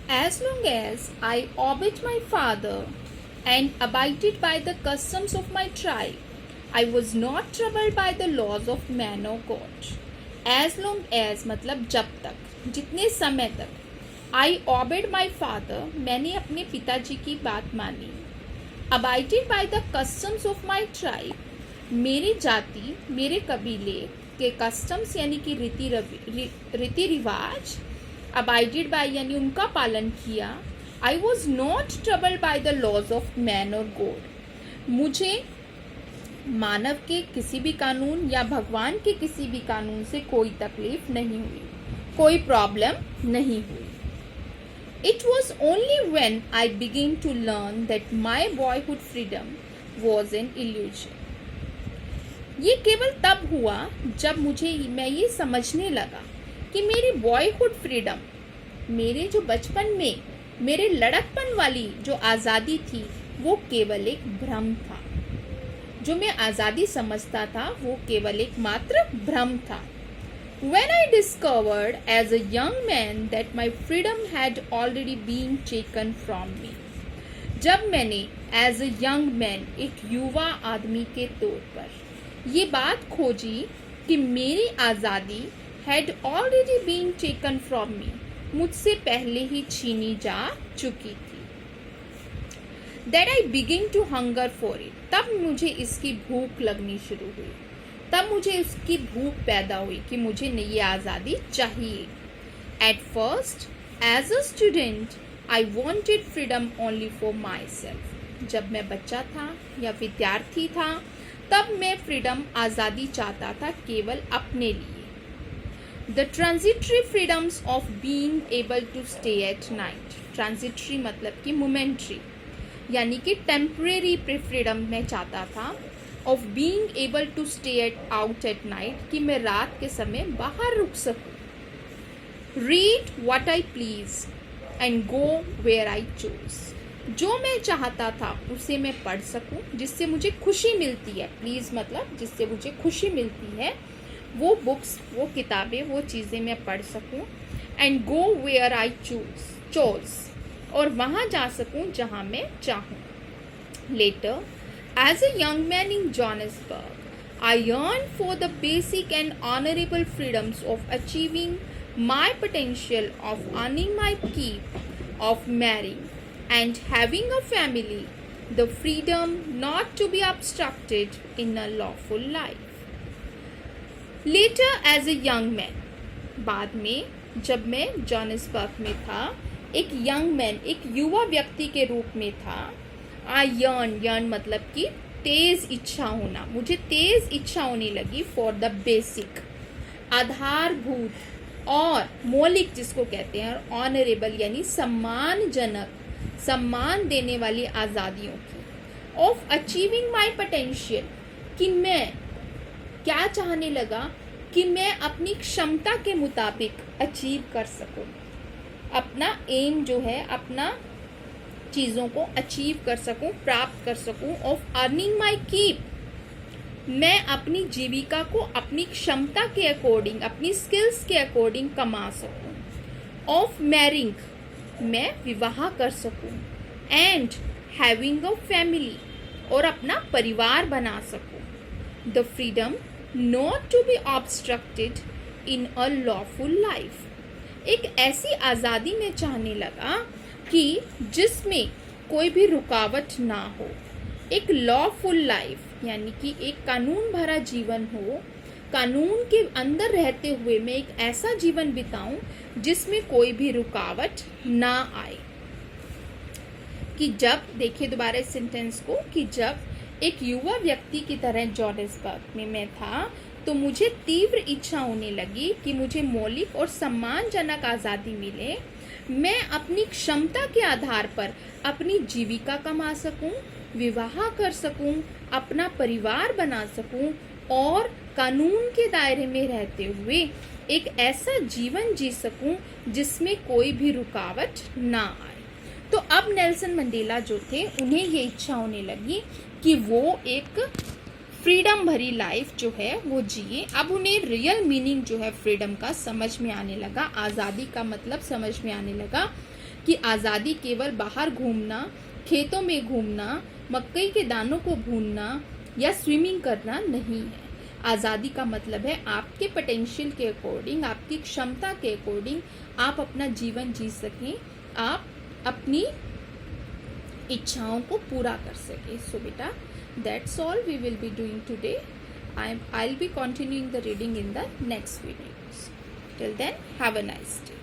As long as I obeyed my father and abided by the customs of my tribe, I was not troubled by the laws of man or God. As long as मतलब जब तक, जितने समय तक, I obeyed my father, मैंने अपने पिताजी की बात मानी. Abided by the customs of my tribe, मेरी जाति, मेरे कबीले के कस्टम्स यानी कि रीति रिवाज, अबाइडेड बाय यानी उनका पालन किया. I was not troubled by the laws of man or God, मुझे मानव के किसी भी कानून या भगवान के किसी भी कानून से कोई तकलीफ नहीं हुई, कोई प्रॉब्लम नहीं हुई. It was only when I begin to learn that my boyhood freedom was an illusion. ये केवल तब हुआ जब मैं ये समझने लगा कि मेरी बॉयहुड फ्रीडम, मेरे जो बचपन में मेरे लड़कपन वाली जो आज़ादी थी, वो केवल एक भ्रम था. जो मैं आज़ादी समझता था वो केवल एक मात्र भ्रम था. When I discovered as a young man that my freedom had already been taken from me, जब मैंने as a young man, एक युवा आदमी के तौर पर ये बात खोजी कि मेरी आज़ादी had already been taken from me, मुझसे पहले ही छीनी जा चुकी थी. That I begin to hunger for it, तब मुझे इसकी भूख लगनी शुरू हुई, तब मुझे इसकी भूख पैदा हुई कि मुझे ये आज़ादी चाहिए. At first, as a student, I wanted freedom only for myself. जब मैं बच्चा था या विद्यार्थी था, तब मैं फ्रीडम, आज़ादी चाहता था केवल अपने लिए. The transitory freedoms of being able to stay at night. Transitory मतलब कि momentary, यानी कि temporary freedom मैं चाहता था. Of being able to stay out at night, कि मैं रात के समय बाहर रुक सकूं. Read what I please and go where I choose. जो मैं चाहता था उसे मैं पढ़ सकूं, जिससे मुझे खुशी मिलती है. प्लीज़ मतलब जिससे मुझे खुशी मिलती है, वो बुक्स, वो किताबें, वो चीज़ें मैं पढ़ सकूं. And go where I chose, और वहाँ जा सकूं जहाँ मैं चाहूँ. Later, as a young man in Johannesburg, I yearn for the basic and honorable freedoms of achieving my potential, of earning my keep, of marrying and having a family, the freedom not to be obstructed in a lawful life. Later as a young man, बाद में जब मैं Johannesburg में था, एक young man, एक युवा व्यक्ति के रूप में था. आई yearn मतलब कि तेज इच्छा होना, मुझे तेज इच्छा होने लगी फॉर द बेसिक, आधारभूत और मौलिक जिसको कहते हैं, और ऑनरेबल यानी सम्मानजनक, सम्मान देने वाली आज़ादियों की. ऑफ अचीविंग माई पोटेंशियल, कि मैं क्या चाहने लगा कि मैं अपनी क्षमता के मुताबिक अचीव कर सकूं, अपना एम जो है, अपना चीज़ों को अचीव कर सकूं, प्राप्त कर सकूं. ऑफ अर्निंग माई कीप, मैं अपनी जीविका को अपनी क्षमता के अकॉर्डिंग, अपनी स्किल्स के अकॉर्डिंग कमा सकूं. ऑफ मैरिंग, मैं विवाह कर सकूं. एंड हैविंग अ फैमिली, और अपना परिवार बना सकूं. The freedom not to be obstructed in a lawful life, एक ऐसी आज़ादी में चाहने लगा कि जिसमें कोई भी रुकावट ना हो. एक लॉफुल लाइफ यानी कि एक कानून भरा जीवन हो, कानून के अंदर रहते हुए मैं एक ऐसा जीवन बिताऊं जिसमें कोई भी रुकावट ना आए. कि जब, देखिए दोबारा इस सेंटेंस को, कि जब एक युवा व्यक्ति की तरह जोहान्सबर्ग में मैं था, तो मुझे तीव्र इच्छा होने लगी कि मुझे मौलिक और सम्मानजनक आज़ादी मिले. मैं अपनी क्षमता के आधार पर अपनी जीविका कमा सकूं, विवाह कर सकूं, अपना परिवार बना सकूं, और कानून के दायरे में रहते हुए एक ऐसा जीवन जी सकूं जिसमें कोई भी रुकावट ना आए. तो अब नेल्सन मंडेला जो थे, उन्हें ये इच्छा होने लगी कि वो एक फ्रीडम भरी लाइफ जो है वो जिए. अब उन्हें रियल मीनिंग जो है फ्रीडम का समझ में आने लगा, आज़ादी का मतलब समझ में आने लगा कि आज़ादी केवल बाहर घूमना, खेतों में घूमना, मकई के दानों को भूनना या स्विमिंग करना नहीं है। आज़ादी का मतलब है आपके पोटेंशियल के अकॉर्डिंग, आपकी क्षमता के अकॉर्डिंग आप अपना जीवन जी सकें, आप अपनी इच्छाओं को पूरा कर सकें। सो बेटा, that's all we will be doing today. I'll be continuing the reading in the next videos. Till then, have a nice day.